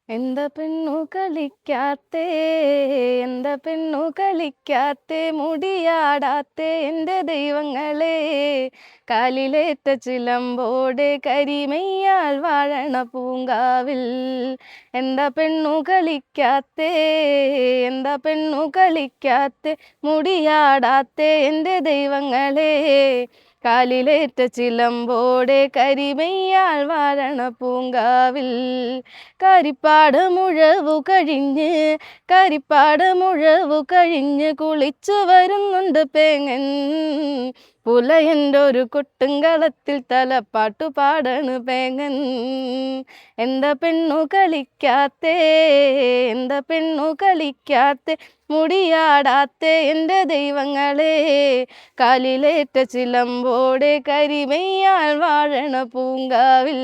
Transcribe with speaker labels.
Speaker 1: എന്താ പെണ്ണു കളിക്കാത്തേ, എന്താ പെണ്ണു കളിക്കാത്തേ, മുടിയാടാത്തേ എൻ്റെ ദൈവങ്ങളെ, കാലിലേറ്റ ചിലമ്പോടെ കരിമയ്യാൽ വാഴണ പൂങ്കാവിൽ. എന്താ പെണ്ണു കളിക്കാത്തേ, എന്താ പെണ്ണു കളിക്കാത്തേ, മുടിയാടാത്തേ എൻ്റെ ദൈവങ്ങളെ, കാലിലേറ്റ ചിലമ്പോടെ കരിമയ്യാൽ വാഴണ പൂങ്കാവിൽ. കരിപ്പാട് മുഴവു കഴിഞ്ഞ്, കരിപ്പാട് മുഴവു കഴിഞ്ഞ് കുളിച്ചു വരുന്നുണ്ട് പേങ്ങൻ, പുലയൻ്റെ ഒരു കൊട്ടുംകളത്തിൽ തലപ്പാട്ടു പാടണ് പേങ്ങൻ. എന്താ പെണ്ണു കളിക്കാത്തേ, എന്താ പെണ്ണു കളിക്കാത്തേ, മുടിയാടാത്തേ എൻ്റെ ദൈവങ്ങളെ, കാലിലേറ്റ ചിലമ്പോടെ കരിമയ്യാൽ വാഴണ പൂങ്കാവിൽ.